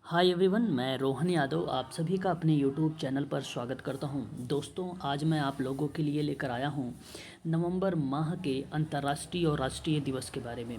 Hi everyone, मैं रोहन यादव आप सभी का अपने यूट्यूब चैनल पर स्वागत करता हूं। दोस्तों, आज मैं आप लोगों के लिए लेकर आया हूं नवंबर माह के अंतर्राष्ट्रीय और राष्ट्रीय दिवस के बारे में।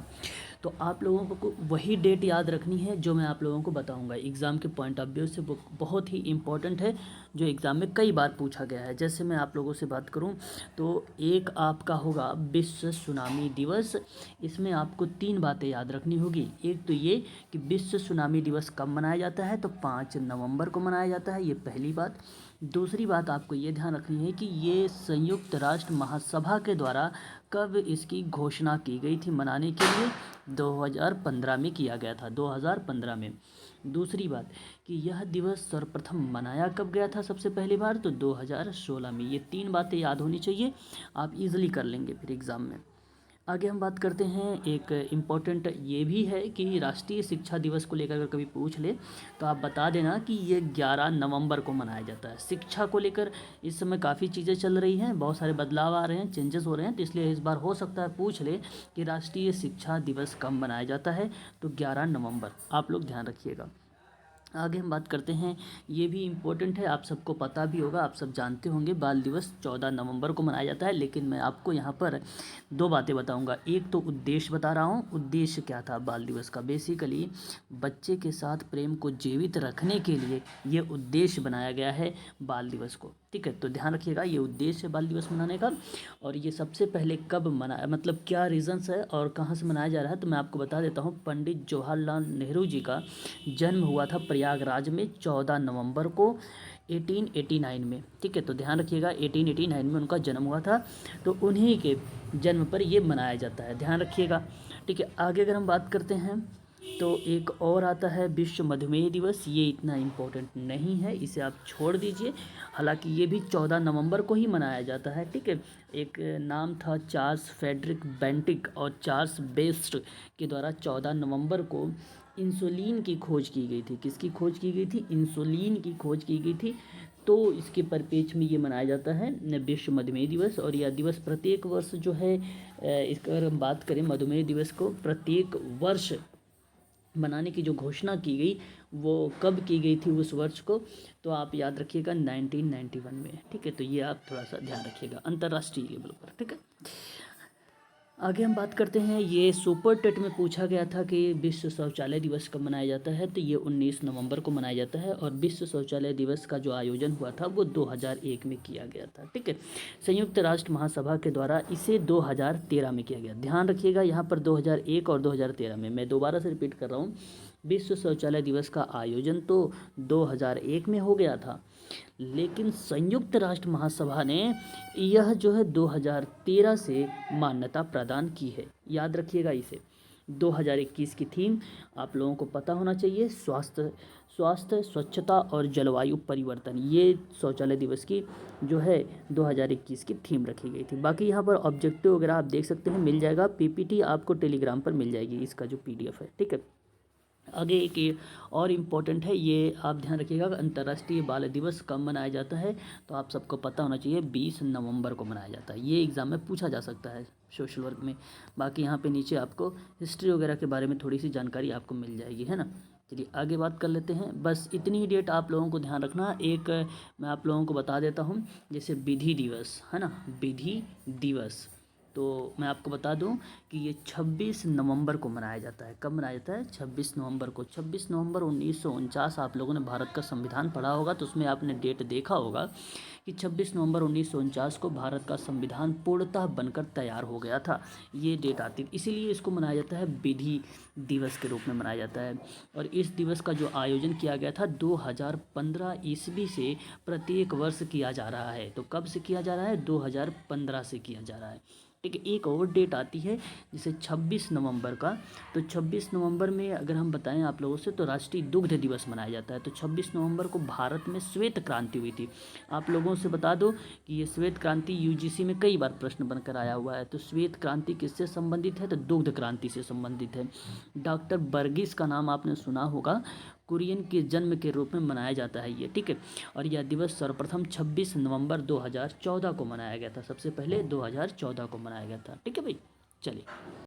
तो आप लोगों को वही डेट याद रखनी है जो मैं आप लोगों को बताऊंगा। एग्ज़ाम के पॉइंट ऑफ व्यू से वो बहुत ही इम्पोर्टेंट है, जो एग्ज़ाम में कई बार पूछा गया है। जैसे मैं आप लोगों से बात करूं तो एक आपका होगा विश्व सुनामी दिवस। इसमें आपको 3 बातें याद रखनी होगी। एक तो ये कि विश्व सुनामी दिवस कब मनाया जाता है, तो 5 नवंबर को मनाया जाता है, ये पहली बात। दूसरी बात आपको ये ध्यान रखनी है कि ये संयुक्त राष्ट्र महासभा के द्वारा कब इसकी घोषणा की गई थी मनाने के लिए। 2015 में किया गया था, 2015 में। दूसरी बात कि यह दिवस सर्वप्रथम मनाया कब गया था सबसे पहली बार, तो 2016 में। ये 3 बातें याद होनी चाहिए, आप इजीली कर लेंगे फिर एग्ज़ाम में। आगे हम बात करते हैं, एक इम्पॉर्टेंट ये भी है कि राष्ट्रीय शिक्षा दिवस को लेकर अगर कभी पूछ ले तो आप बता देना कि ये 11 नवंबर को मनाया जाता है। शिक्षा को लेकर इस समय काफ़ी चीज़ें चल रही हैं, बहुत सारे बदलाव आ रहे हैं, चेंजेस हो रहे हैं, तो इसलिए इस बार हो सकता है पूछ ले कि राष्ट्रीय शिक्षा दिवस कब मनाया जाता है, तो 11 नवंबर। आप लोग ध्यान रखिएगा। आगे हम बात करते हैं, ये भी इम्पोर्टेंट है, आप सबको पता भी होगा, आप सब जानते होंगे, बाल दिवस 14 नवंबर को मनाया जाता है। लेकिन मैं आपको यहाँ पर 2 बातें बताऊंगा। एक तो उद्देश्य बता रहा हूँ, उद्देश्य क्या था बाल दिवस का। बेसिकली बच्चे के साथ प्रेम को जीवित रखने के लिए ये उद्देश्य बनाया गया है बाल दिवस को, ठीक है। तो ध्यान रखिएगा, ये उद्देश्य है बाल दिवस मनाने का। और ये सबसे पहले कब मनाया, मतलब क्या रीज़न्स है और कहाँ से मनाया जा रहा है, तो मैं आपको बता देता हूँ। पंडित जवाहरलाल नेहरू जी का जन्म हुआ था प्रयागराज में 14 नवंबर को 1889 में, ठीक है। तो ध्यान रखिएगा, 1889 में उनका जन्म हुआ था, तो उन्हीं के जन्म पर ये मनाया जाता है, ध्यान रखिएगा, ठीक है। आगे अगर हम बात करते हैं तो एक और आता है विश्व मधुमेह दिवस। ये इतना इम्पोर्टेंट नहीं है, इसे आप छोड़ दीजिए। हालांकि ये भी 14 नवंबर को ही मनाया जाता है, ठीक है। एक नाम था चार्ल्स फ्रेडरिक बेंटिक और चार्ल्स बेस्ट के द्वारा 14 नवंबर को इंसुलिन की खोज की गई थी। किसकी खोज की गई थी? इंसुलिन की खोज की गई थी। तो इसके परिप्रेक्ष्य में ये मनाया जाता है विश्व मधुमेह दिवस। और यह दिवस प्रत्येक वर्ष जो है, इसका अगर हम बात करें मधुमेह दिवस को प्रत्येक वर्ष मनाने की जो घोषणा की गई वो कब की गई थी उस वर्ष को, तो आप याद रखिएगा 1991 में, ठीक है। तो ये आप थोड़ा सा ध्यान रखिएगा अंतर्राष्ट्रीय लेवल पर, ठीक है। आगे हम बात करते हैं, ये सुपर टेट में पूछा गया था कि विश्व शौचालय दिवस कब मनाया जाता है, तो ये 19 नवंबर को मनाया जाता है। और विश्व शौचालय दिवस का जो आयोजन हुआ था वो 2001 में किया गया था, ठीक है। संयुक्त राष्ट्र महासभा के द्वारा इसे 2013 में किया गया। ध्यान रखिएगा यहाँ पर 2001 और 2013 में, मैं दोबारा से रिपीट कर रहा हूँ। विश्व शौचालय दिवस का आयोजन तो 2001 में हो गया था, लेकिन संयुक्त राष्ट्र महासभा ने यह जो है 2013 से मान्यता प्रदान की है। याद रखिएगा इसे। 2021 की थीम आप लोगों को पता होना चाहिए, स्वास्थ्य स्वच्छता और जलवायु परिवर्तन। ये शौचालय दिवस की जो है 2021 की थीम रखी गई थी। बाकी यहाँ पर ऑब्जेक्टिव वगैरह आप देख सकते हैं, मिल जाएगा। पीपीटी आपको टेलीग्राम पर मिल जाएगी, इसका जो पीडीएफ है, ठीक है। आगे एक ये और इम्पोर्टेंट है, ये आप ध्यान रखिएगा, अंतर्राष्ट्रीय बाल दिवस कब मनाया जाता है, तो आप सबको पता होना चाहिए 20 नवंबर को मनाया जाता है। ये एग्ज़ाम में पूछा जा सकता है सोशल वर्क में। बाकी यहाँ पे नीचे आपको हिस्ट्री वगैरह के बारे में थोड़ी सी जानकारी आपको मिल जाएगी, है ना। चलिए आगे बात कर लेते हैं। बस इतनी ही डेट आप लोगों को ध्यान रखना। एक मैं आप लोगों को बता देता हूँ, जैसे विधि दिवस है ना, विधि दिवस, तो मैं आपको बता दूं कि ये 26 नवंबर को मनाया जाता है। कब मनाया जाता है? 26 नवंबर को। 26 नवंबर 1949, आप लोगों ने भारत का संविधान पढ़ा होगा तो उसमें आपने डेट देखा होगा कि 26 नवंबर 1949 को भारत का संविधान पूर्णतः बनकर तैयार हो गया था। ये डेट आती है, इसीलिए इसको मनाया जाता है विधि दिवस के रूप में मनाया जाता है। और इस दिवस का जो आयोजन किया गया था 2015 ईस्वी से प्रत्येक वर्ष किया जा रहा है। तो कब से किया जा रहा है? 2015 से किया जा रहा है, ठीक है। एक और डेट आती है जैसे 26 नवंबर का, तो 26 नवंबर में अगर हम बताएं आप लोगों से तो राष्ट्रीय दुग्ध दिवस मनाया जाता है। तो 26 नवंबर को भारत में श्वेत क्रांति हुई थी। आप लोगों से बता दो कि ये श्वेत क्रांति यूजीसी में कई बार प्रश्न बनकर आया हुआ है। तो श्वेत क्रांति किससे संबंधित है? तो दुग्ध क्रांति से संबंधित है। डॉक्टर बर्गिस का नाम आपने सुना होगा, कुरियन के जन्म के रूप में मनाया जाता है ये, ठीक है। और यह दिवस सर्वप्रथम 26 नवंबर 2014 को मनाया गया था। सबसे पहले 2014 को मनाया गया था, ठीक है भाई। चलिए।